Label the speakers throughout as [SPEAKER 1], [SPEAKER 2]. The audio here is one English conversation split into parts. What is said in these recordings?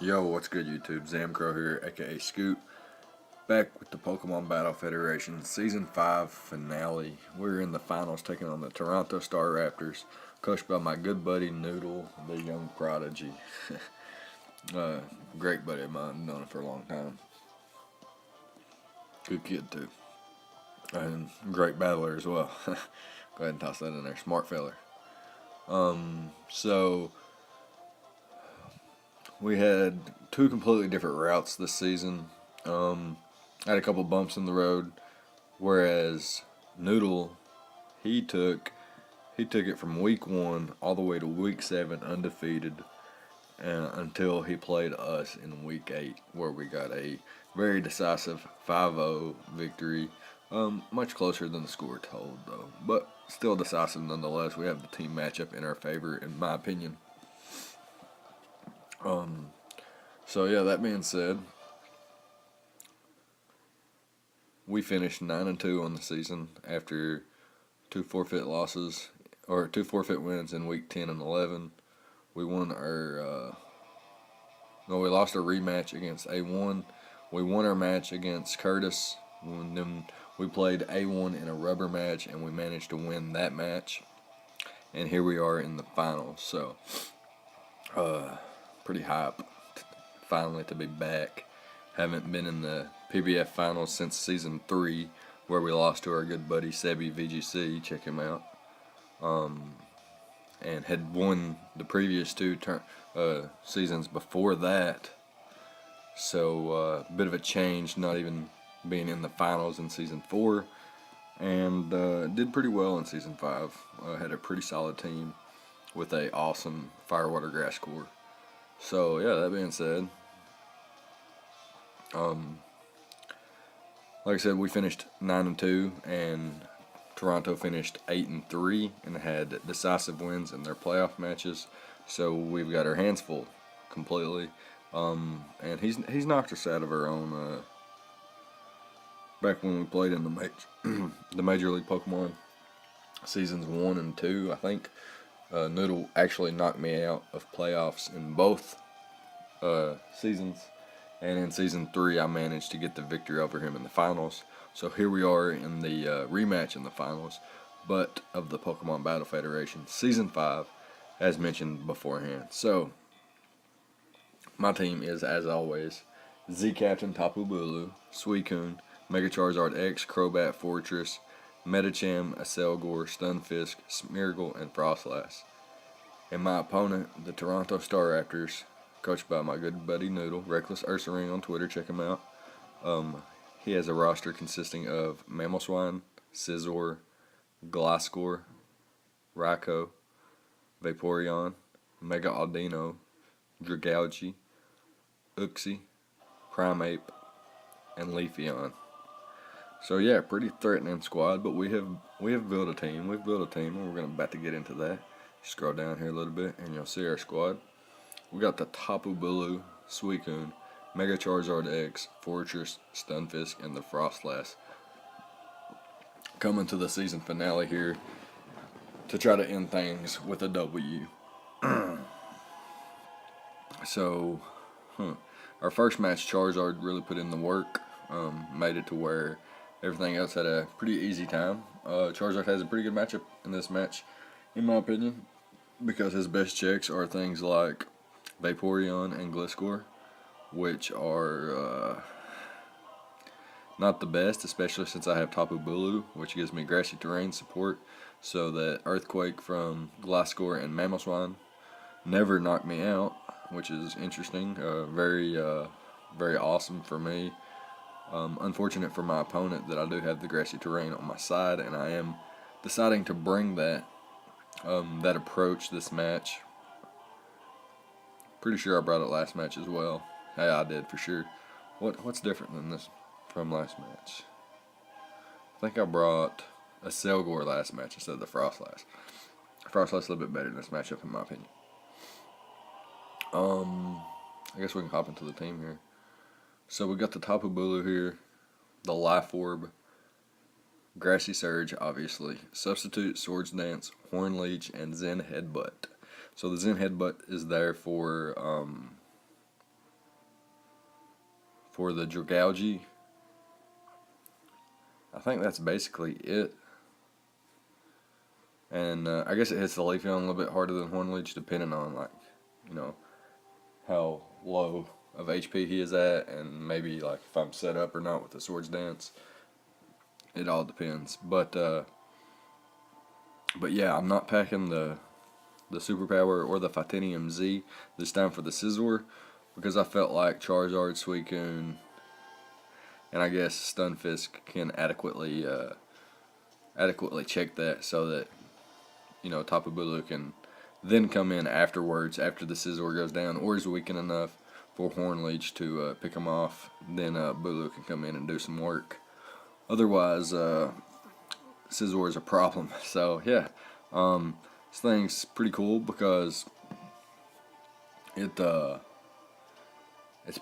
[SPEAKER 1] Yo, what's good, YouTube? Zamcrow here, aka Scoot, back with the Pokemon Battle Federation Season 5 finale. We're in the finals taking on the Toronto Staraptors, coached by my good buddy Noodle, the young prodigy. uh, Great buddy of mine, known him for a long time. Good kid, too. And great battler as well. Go ahead and toss that in there. Smart feller. So we had two completely different routes this season. I had a couple bumps in the road, whereas Noodle, he took it from week 1 all the way to week 7 undefeated, until he played us in week 8, where we got a very decisive 5-0 victory. Much closer than the score told, though, but still decisive nonetheless. We have the team matchup in our favor, in my opinion. So yeah, that being said, we finished 9-2 on the season after two forfeit wins in week 10 and 11. We won our no, we lost our rematch against A1. We won our match against Curtis. And then we played A1 in a rubber match, and we managed to win that match. And here we are in the finals. So, pretty hype finally to be back. Haven't been in the PBF finals since season 3, where we lost to our good buddy Sebi VGC. Check him out. And had won the previous two seasons before that. So, bit of a change, not even being in the finals in season 4. And did pretty well in season 5. Had a pretty solid team with a awesome firewater grass core. So, yeah, that being said, like I said, we finished 9-2, and Toronto finished 8-3, and had decisive wins in their playoff matches. So we've got our hands full completely. And he's knocked us out of our own. Back when we played in the Major League Pokemon seasons 1 and 2, I think Noodle actually knocked me out of playoffs in both seasons. And in season 3, I managed to get the victory over him in the finals. So here we are in the rematch in the finals, but of the Pokemon Battle Federation season 5, as mentioned beforehand. So my team is, as always, Z Captain Tapu Bulu, Suicune, Mega Charizard X, Crobat Fortress, Metacham, Acelgor, Stunfisk, Smeargle, and Frostlass. And my opponent, the Toronto Staraptors, coached by my good buddy Noodle, Reckless Ursaring on Twitter, check him out. He has a roster consisting of Mamoswine, Scizor, Gliscor, Raikou, Vaporeon, Mega Audino, Dragalge, Uxie, Primeape, and Leafeon. So yeah, pretty threatening squad, but we have built a team. We've built a team, and we're about to get into that. Scroll down here a little bit, and you'll see our squad. We got the Tapu Bulu, Suicune, Mega Charizard X, Fortress, Stunfisk, and the Frostlass. Coming to the season finale here to try to end things with a W. So, our first match, Charizard really put in the work, made it to where everything else had a pretty easy time. Charizard has a pretty good matchup in this match, in my opinion, because his best checks are things like Vaporeon and Gliscor, which are not the best, especially since I have Tapu Bulu, which gives me grassy terrain support, so that Earthquake from Gliscor and Mamoswine never knocked me out, which is interesting. Very awesome for me. Unfortunate for my opponent that I do have the grassy terrain on my side, and I am deciding to bring that approach this match. Pretty sure I brought it last match as well. Hey, I did for sure. What's different than this from last match? I think I brought a Selgor last match instead of the Frostlass. Frostlass a little bit better in this matchup, in my opinion. I guess we can hop into the team here. So we got the Tapu Bulu here, the Life Orb, Grassy Surge, obviously, Substitute, Swords Dance, Horn Leech, and Zen Headbutt. So the Zen Headbutt is there for For the Dragalge, I think that's basically it. And I guess it hits the Leafeon a little bit harder than Hornleech, depending on, like, you know, how low of HP he is at, and maybe like if I'm set up or not with the Swords Dance. It all depends. But yeah, I'm not packing the Superpower or the Titanium Z this time for the Scizor, because I felt like Charizard, Suicune, and I guess Stunfisk can adequately check that, so that, you know, Tapu Bulu can then come in afterwards, after the Scizor goes down, or is weakened enough for Hornleech to pick him off. Then Bulu can come in and do some work. Otherwise, Scizor is a problem. So yeah, this thing's pretty cool because it's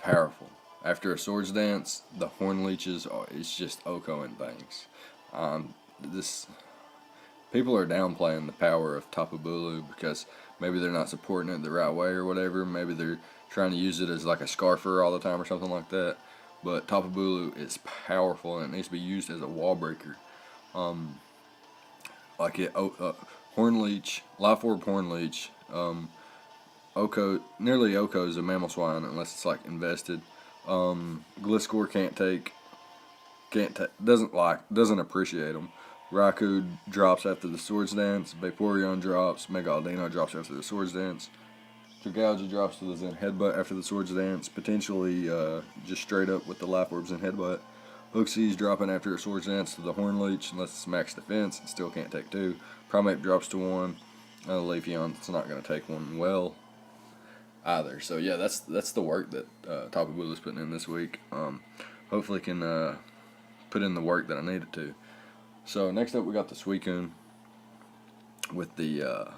[SPEAKER 1] powerful. After a Swords Dance, the Hornleeches it's just OHKOing things. This People are downplaying the power of Tapu Bulu because maybe they're not supporting it the right way or whatever. Maybe they're trying to use it as like a scarfer all the time or something like that. But Tapu Bulu is powerful and it needs to be used as a wall breaker. Hornleech, Life Orb Hornleech, nearly OHKO is a Mamoswine unless it's like invested. Gliscor doesn't appreciate them. Raikou drops after the Swords Dance. Vaporeon drops. Mega Aldino drops after the Swords Dance. Dragalge drops to the Zen Headbutt after the Swords Dance. Potentially just straight up with the Life Orb Zen Headbutt. Hooksy's dropping after a Swords Dance to the Hornleech unless it's max defense and still can't take 2. Primeape drops to 1. Leafeon, it's not going to take 1 well either. So yeah, that's the work that Tapu Bulu is putting in this week. Hopefully can put in the work that I need it to. So next up we got the Suicune with the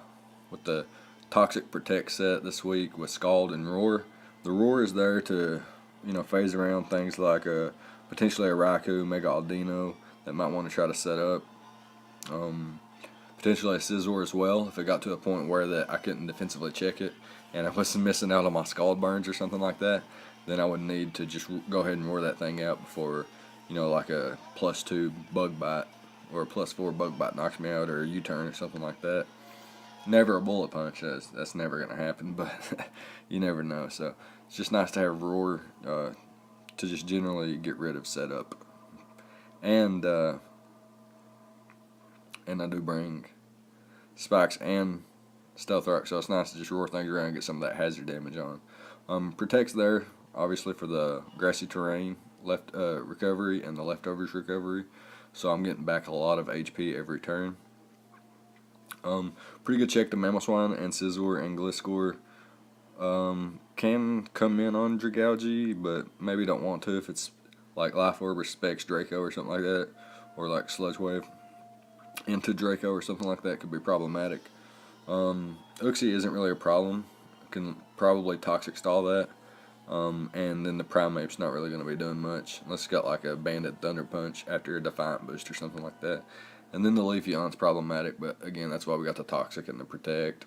[SPEAKER 1] Toxic Protect set this week with Scald and Roar. The Roar is there to, you know, phase around things like potentially a Raikou, Mega Aldino that might want to try to set up. Potentially a Scizor as well if it got to a point where that I couldn't defensively check it and I wasn't missing out on my Scald burns or something like that. Then I would need to just go ahead and roar that thing out before, you know, like a +2 Bug Bite or a +4 Bug Bite knocks me out, or a U-turn or something like that. Never a Bullet Punch. That's never going to happen, but you never know. So it's just nice to have Roar to just generally get rid of setup. And I do bring Spikes and Stealth Rock, so it's nice to just roar things around and get some of that hazard damage on. Protect's there, obviously, for the grassy terrain recovery and the leftovers recovery. So I'm getting back a lot of HP every turn. Pretty good check to Mamoswine and Scizor and Gliscor. Can come in on Dragalge, but maybe don't want to if it's like Life Orb or Specs Draco or something like that, or like Sludge Wave into Draco or something like that could be problematic. Uxie isn't really a problem. Can probably Toxic Stall that. And then the Primeape's not really going to be doing much unless it's got like a Banded Thunder Punch after a Defiant Boost or something like that. And then the Leafeon's problematic, but again, that's why we got the Toxic and the Protect.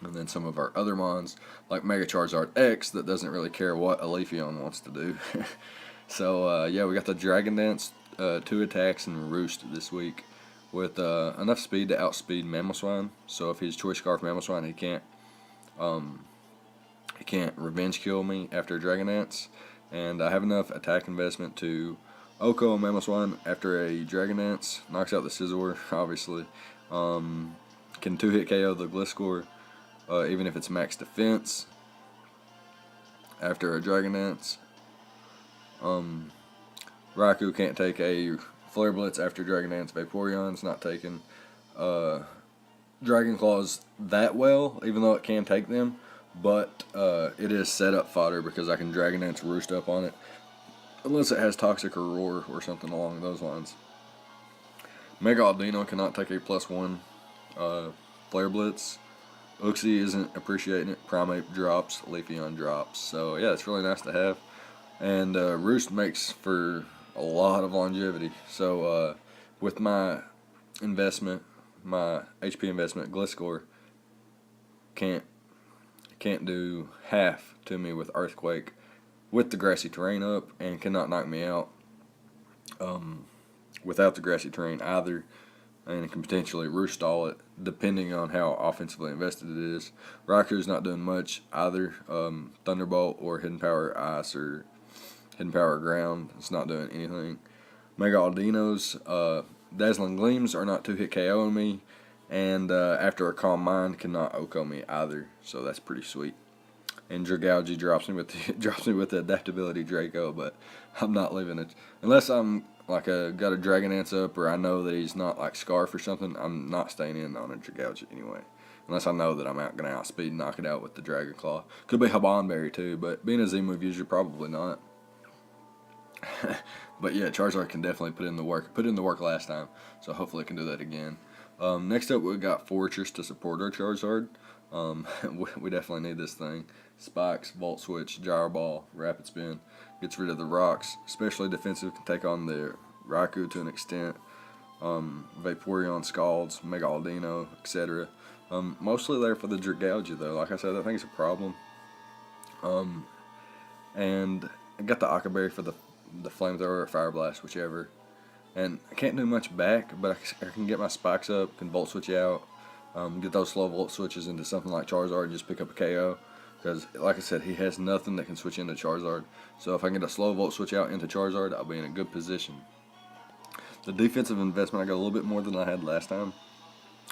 [SPEAKER 1] And then some of our other mons, like Mega Charizard X, that doesn't really care what a Leafeon wants to do. So, yeah, we got the Dragon Dance, 2 attacks, and Roost this week with enough speed to outspeed Mamoswine. So if he's Choice Scarf Mamoswine, he can't revenge kill me after a Dragon Dance. And I have enough attack investment to OHKO and Mamoswine after a Dragon Dance. Knocks out the Scizor, obviously. Can 2-hit KO the Gliscor, even if it's max defense after a Dragon Dance. Raikou can't take a Flare Blitz after Dragon Dance. Vaporeon's not taking Dragon Claws that well, even though it can take them. But it is setup fodder because I can Dragon Dance Roost up on it. Unless it has Toxic or Roar or something along those lines. Mega Aldino cannot take a +1 Flare Blitz. Uxie isn't appreciating it. Primeape drops. Leafeon drops. So yeah, it's really nice to have. And Roost makes for a lot of longevity. So with my investment, my HP investment, Gliscor can't do half to me with Earthquake with the grassy terrain up and cannot knock me out without the grassy terrain either, and it can potentially roost stall it depending on how offensively invested it is. Raiku's not doing much either. Thunderbolt or Hidden Power Ice or Hidden Power Ground, it's not doing anything. Mega Aldinos, Dazzling Gleams are not 2-hit KOing me, and after a Calm Mind cannot OHKO me either, so that's pretty sweet. And Dragalge drops me with the Adaptability Draco, but I'm not leaving it unless I'm like got a Dragonance up, or I know that he's not like Scarf or something. I'm not staying in on a Dragalge anyway, unless I know that I'm gonna outspeed and knock it out with the Dragon Claw. Could be Habanberry too, but being a Z-move user, probably not. But yeah, Charizard can definitely put in the work. Put in the work last time, so hopefully it can do that again. Next up, we got Fortress to support our Charizard. We definitely need this thing. Spikes, Volt Switch, Gyro Ball, Rapid Spin. Gets rid of the rocks. Especially defensive, can take on the Raikou to an extent. Vaporeon, Scalds, Mega Aldino, etc. Mostly there for the Dragalge though. Like I said, I think it's a problem. And I got the Akaberry for the Flamethrower or Fire Blast, whichever. And I can't do much back, but I can get my Spikes up, can Volt Switch out, get those slow Volt Switches into something like Charizard and just pick up a KO. Because, like I said, he has nothing that can switch into Charizard. So if I can get a slow Volt Switch out into Charizard, I'll be in a good position. The defensive investment, I got a little bit more than I had last time,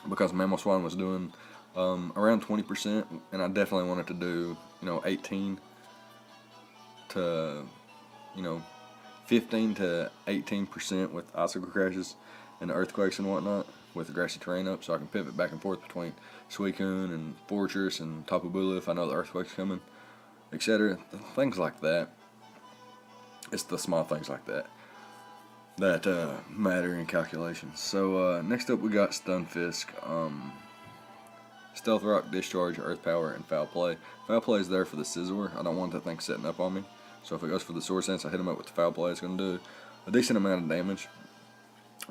[SPEAKER 1] because Mamoswine was doing around 20%, and I definitely wanted to do, 18 to, 15 to 18% with Icicle Crashes and Earthquakes and whatnot with the grassy terrain up, so I can pivot back and forth between Suicune and Fortress and Tapu Bulu if I know the Earthquake's coming, etc. Things like that. It's the small things like that that matter in calculations. So next up we got Stunfisk, Stealth Rock, Discharge, Earth Power, and Foul Play. Foul Play is there for the Scizor. I don't want that thing setting up on me. So if it goes for the Swords Dance, I hit him up with the Foul Play. It's going to do a decent amount of damage.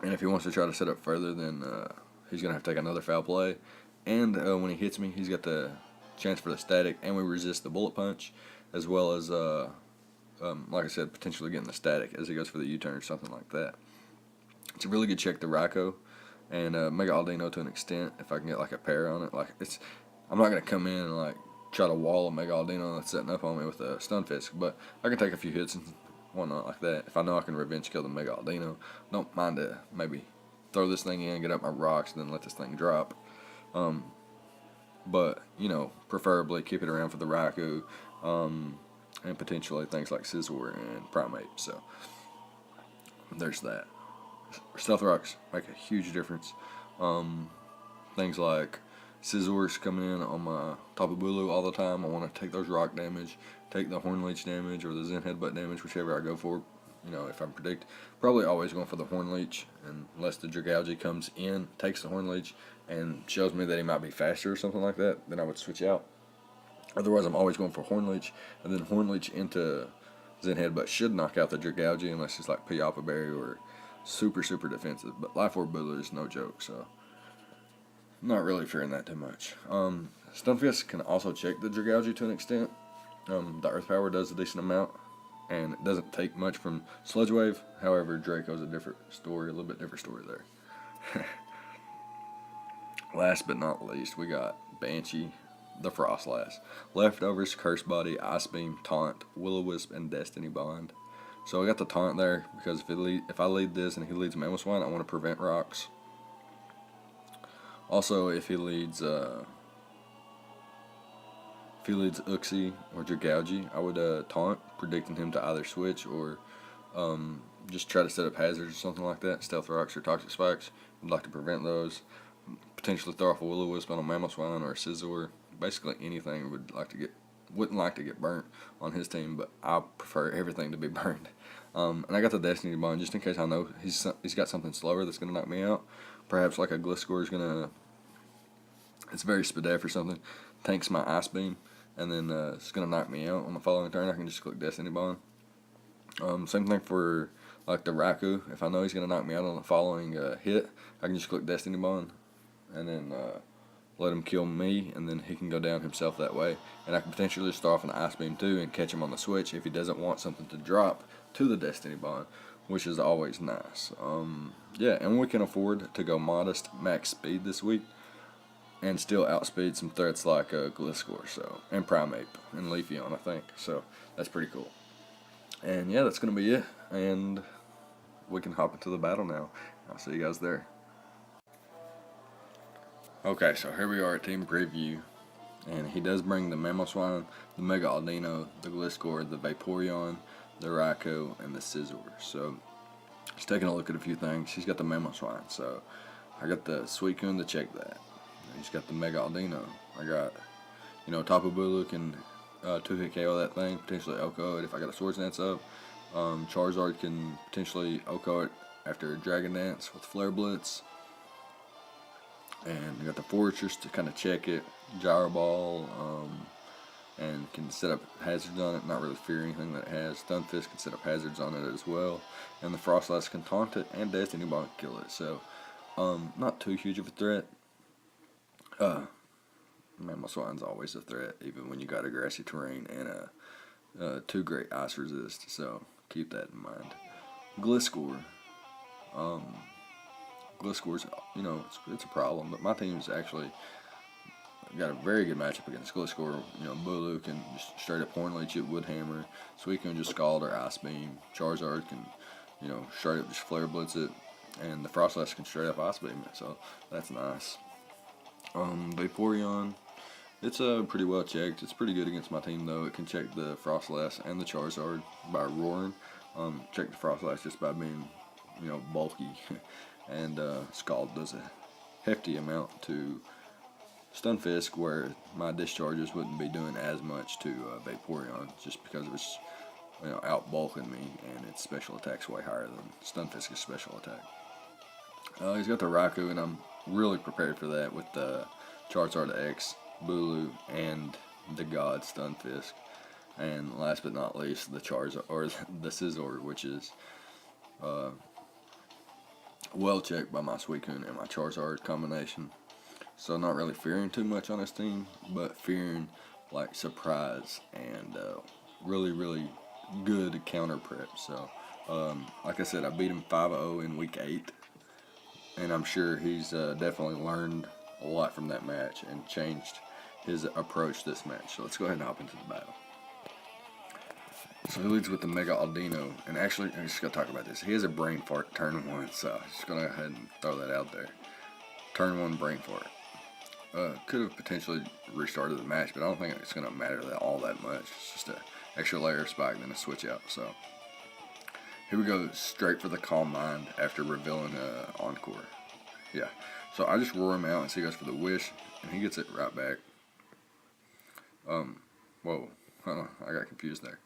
[SPEAKER 1] And if he wants to try to set up further, then he's going to have to take another Foul Play. And when he hits me, he's got the chance for the Static, and we resist the Bullet Punch, as well as, like I said, potentially getting the Static as he goes for the U-turn or something like that. It's a really good check to Raikou and Mega Aldino to an extent if I can get like a pair on it. I'm not going to come in and like try to wall a Mega Aldino that's setting up on me with a Stunfisk, but I can take a few hits and whatnot like that. If I know I can revenge kill the Mega Aldino, don't mind to maybe throw this thing in, get up my rocks, and then let this thing drop. But, preferably keep it around for the Raikou, and potentially things like Scizor and Primeape. So, there's that. Stealth Rocks make a huge difference. Things like Scizor's coming in on my Tapu Bulu all the time. I want to take those rock damage, take the Horn Leech damage or the Zen Headbutt damage, whichever I go for. If I'm probably always going for the Horn Leech, unless the Dragalge comes in, takes the Horn Leech, and shows me that he might be faster or something like that, then I would switch out. Otherwise, I'm always going for Horn Leech, and then Horn Leech into Zen Headbutt should knock out the Dragalge unless it's like Piyapa Berry or super, super defensive. But Life Orb Bulu is no joke, so I'm not really fearing that too much. Stunfisk can also check the Dragalge to an extent. The Earth Power does a decent amount, and it doesn't take much from Sludge Wave. However, Draco's a different story, a little bit different story there. Last but not least, we got Banshee, the Frostlass. Leftovers, Curse Body, Ice Beam, Taunt, Will-O-Wisp, and Destiny Bond. So I got the Taunt there because if I lead this and he leads Mamoswine, I want to prevent rocks. Also, if he leads Uxie or Dragalge, I would Taunt, predicting him to either switch or just try to set up hazards or something like that. Stealth Rocks or Toxic Spikes. I'd like to prevent those. Potentially throw off a Will-O-Wisp on a Mamoswine or a Scizor. Basically anything wouldn't like to get burnt on his team, but I prefer everything to be burned. And I got the Destiny Bond just in case I know he's got something slower that's going to knock me out. Perhaps like a Gliscor is going to, it's very Spadef or something, tanks my Ice Beam, and then it's going to knock me out on the following turn. I can just click Destiny Bond. Same thing for like the Raikou. If I know he's going to knock me out on the following hit, I can just click Destiny Bond, and then let him kill me, and then he can go down himself that way. And I can potentially start off an Ice Beam too and catch him on the switch if he doesn't want something to drop to the Destiny Bond, which is always nice. Yeah, and we can afford to go modest max speed this week and still outspeed some threats like Gliscor, so, and Primeape and Leafeon, I think. So that's pretty cool. And yeah, that's gonna be it. And we can hop into the battle now. I'll see you guys there. Okay, so here we are at team preview, and he does bring the Mamoswine, the Mega Aldino, the Gliscor, the Vaporeon, the Raikou, and the Scizor. So just taking a look at a few things. He's got the Mamoswine, so I got the Suicune to check that. He's got the Mega Aldino. I got, Tapu Bulu can 2-hit KO that thing, potentially OHKO it if I got a Swords Dance up. Charizard can potentially OHKO it after Dragon Dance with Flare Blitz. And you got the Fortress to kind of check it, Gyro Ball, and can set up hazards on it, not really fear anything that it has. Stunfisk can set up hazards on it as well. And the Frostlass can taunt it, and Destiny Bond can kill it. So, not too huge of a threat. Mamoswine's always a threat, even when you got a grassy terrain and 2 great ice resist, so keep that in mind. Gliscor. Gliscor's, it's a problem, but my team's actually got a very good matchup against Gliscor. Bulu can just straight up Horn Leech it, Wood Hammer. Suicune just Scald or Ice Beam. Charizard can, straight up just Flare Blitz it, and the Frostlass can straight up Ice Beam it, so that's nice. Vaporeon, it's pretty well checked. It's pretty good against my team though. It can check the Frostlass and the Charizard by roaring. Check the Frostlass just by being, bulky. And Scald does a hefty amount to Stunfisk, where my discharges wouldn't be doing as much to Vaporeon, just because of its out bulking me, and its special attack's way higher than Stunfisk's special attack. He's got the Raikou, and I'm really prepared for that with the Charizard X, Bulu, and the God Stunfisk. And last but not least, the Charizard or the Scizor, which is well checked by my Suicune and my Charizard combination. So not really fearing too much on his team, but fearing like surprise and really, really good counter prep. So like I said, I beat him 5-0 in week 8, and I'm sure he's definitely learned a lot from that match and changed his approach this match. So let's go ahead and hop into the battle. So he leads with the Mega Aldino, and actually, I'm just going to talk about this. He has a Brain Fart turn 1, so I'm just going to go ahead and throw that out there. Turn 1 Brain Fart. Could have potentially restarted the match, but I don't think it's going to matter all that much. It's just an extra layer of spike, then a switch out. So here we go, straight for the Calm Mind after revealing Encore. Yeah, so I just roar him out, and so he goes for the Wish, and he gets it right back. Whoa, I got confused there.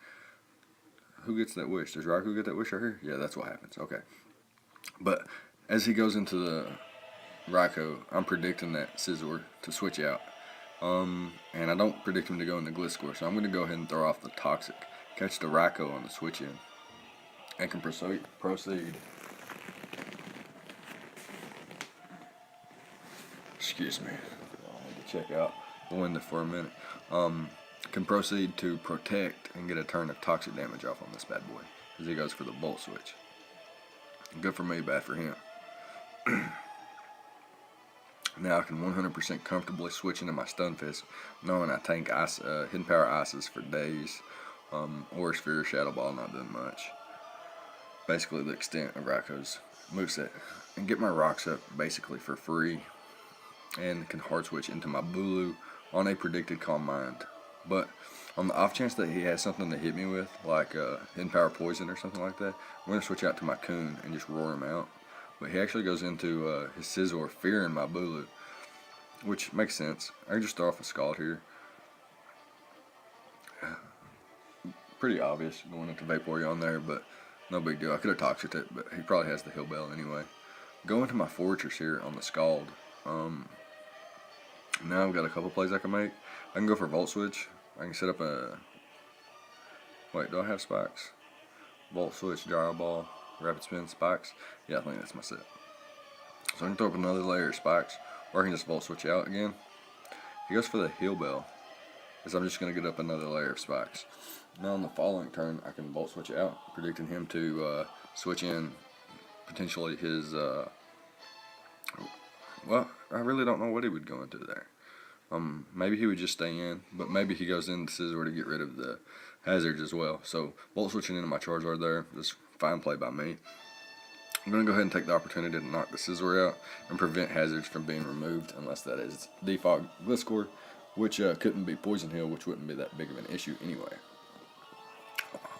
[SPEAKER 1] Who gets that wish? Does Raikou get that wish right here? Yeah, that's what happens. Okay. But as he goes into the Raikou, I'm predicting that Scizor to switch out. And I don't predict him to go into Gliscor, so I'm going to go ahead and throw off the Toxic. Catch the Raikou on the switch in. And can proceed. Excuse me. I need to check out the window for a minute. Can proceed to protect and get a turn of toxic damage off on this bad boy as he goes for the Bolt Switch. Good for me, bad for him. Now I can 100% comfortably switch into my Stunfisk, knowing I tank ice, Hidden Power Ices for days, or Sphere Shadow Ball not doing much. Basically the extent of Raikou's moveset. And get my rocks up basically for free, and can hard switch into my Bulu on a predicted Calm Mind. But on the off chance that he has something to hit me with, like Hidden Power Poison or something like that, I'm going to switch out to my Coon and just roar him out. But he actually goes into his Scizor fearing my Bulu, which makes sense. I can just throw off a Scald here. Pretty obvious going into Vaporeon there, but no big deal. I could have Toxic it, but he probably has the Heal Bell anyway. Go into my Fortress here on the Scald. Now I've got a couple plays I can make. I can go for Volt Switch. I can set up a... Wait, do I have spikes? Volt Switch, Gyro Ball, Rapid Spin, spikes. Yeah, I think that's my set. So I can throw up another layer of spikes, or I can just Volt Switch out again. He goes for the Heal Bell, as I'm just going to get up another layer of spikes. Now on the following turn, I can Volt Switch out, predicting him to switch in potentially his, well, I really don't know what he would go into there. Maybe he would just stay in, but maybe he goes into Scizor to get rid of the hazards as well. So Volt Switching into my Charizard there, just fine play by me. I'm going to go ahead and take the opportunity to knock the Scizor out and prevent hazards from being removed, unless that is default Gliscor, which couldn't be Poison Heal, which wouldn't be that big of an issue anyway.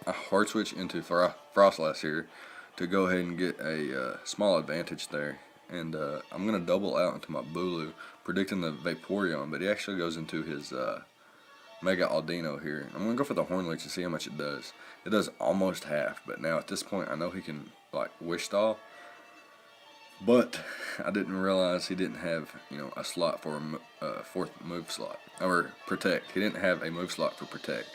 [SPEAKER 1] I hard switch into Frostlass here to go ahead and get a small advantage there. And I'm going to double out into my Bulu, predicting the Vaporeon, but he actually goes into his Mega Aldino here. I'm going to go for the Horn Leech to see how much it does. It does almost half, but now at this point I know he can like Wish Stall. But I didn't realize he didn't have, a slot for a fourth move slot. Or Protect. He didn't have a move slot for Protect.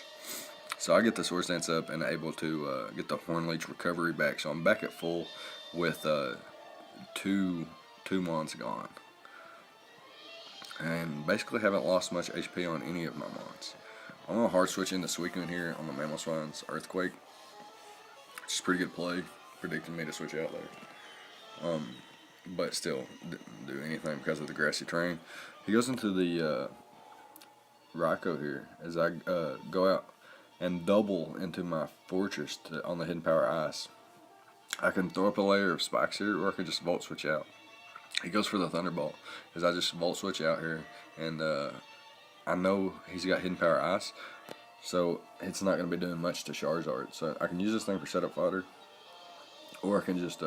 [SPEAKER 1] So I get the Swords Dance up and able to get the Horn Leech recovery back. So I'm back at full with two Mons gone. And basically haven't lost much HP on any of my Mons. I'm going to hard switch into Suicune here on the Mamoswine's Earthquake. Which is pretty good play, predicting me to switch out there. But still didn't do anything because of the grassy terrain. He goes into the Raikou here as I go out and double into my Fortress on the Hidden Power Ice. I can throw up a layer of spikes here, or I can just Volt Switch out. He goes for the Thunderbolt as I just Volt Switch out here, and I know he's got Hidden Power Ice, so it's not going to be doing much to Charizard. So I can use this thing for setup fodder, or I can just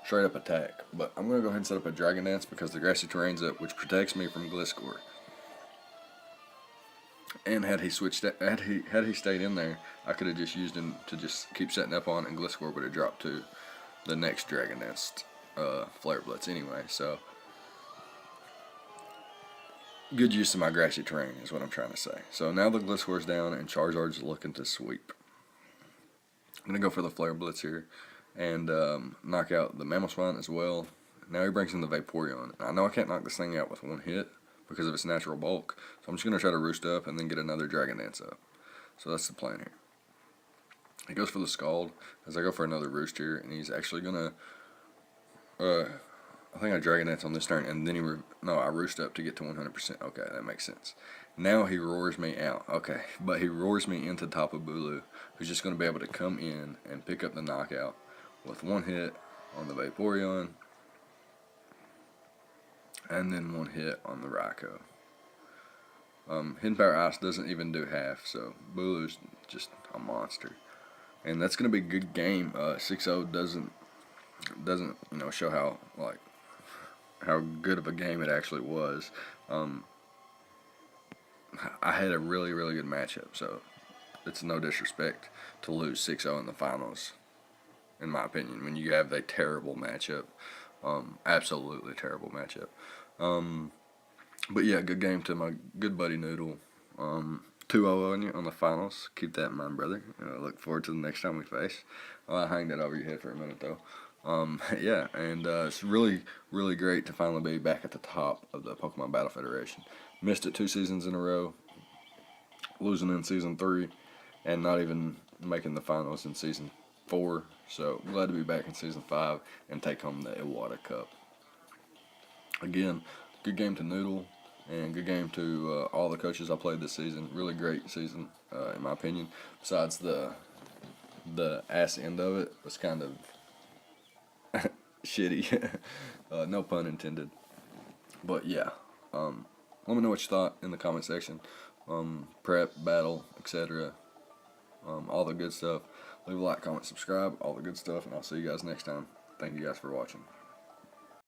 [SPEAKER 1] straight up attack. But I'm going to go ahead and set up a Dragon Dance because the grassy terrain's up, which protects me from Gliscor. And had he stayed in there, I could have just used him to just keep setting up on, and Gliscor would have dropped to the next Dragon Dance Flare Blitz anyway. So good use of my grassy terrain is what I'm trying to say. So now the Gliscor's down and Charizard's looking to sweep. I'm gonna go for the Flare Blitz here and knock out the Mamoswine as well. Now he brings in the Vaporeon. I know I can't knock this thing out with one hit because of its natural bulk, so I'm just going to try to Roost up and then get another Dragon Dance up. So that's the plan here. He goes for the Scald as I go for another Roost here, and he's actually going to, I think I Dragon Dance on this turn, and then I Roost up to get to 100%. Okay, that makes sense. Now he roars me out. Okay, but he roars me into Tapu Bulu, who's just going to be able to come in and pick up the knockout with one hit on the Vaporeon, and then one hit on the Raikou. Hidden Power Ice doesn't even do half, so Bulu's just a monster. And that's going to be a good game. 6-0 doesn't show how good of a game it actually was. I had a really, really good matchup, so it's no disrespect to lose 6-0 in the finals, in my opinion, when you have a terrible matchup. Absolutely terrible matchup. But yeah, good game to my good buddy Noodle. 2-0 on the finals. Keep that in mind, brother. Look forward to the next time we face. I'll hang that over your head for a minute, though. Yeah, and it's really, really great to finally be back at the top of the Pokemon Battle Federation. Missed it 2 seasons in a row, losing in Season 3, and not even making the finals in Season 4. So glad to be back in Season 5 and take home the Iwata Cup. Again, good game to Noodle, and good game to all the coaches I played this season. Really great season, in my opinion. Besides the ass end of it was kind of shitty. No pun intended. But yeah, let me know what you thought in the comment section. Prep, battle, etc. All the good stuff. Leave a like, comment, subscribe, all the good stuff, and I'll see you guys next time. Thank you guys for watching.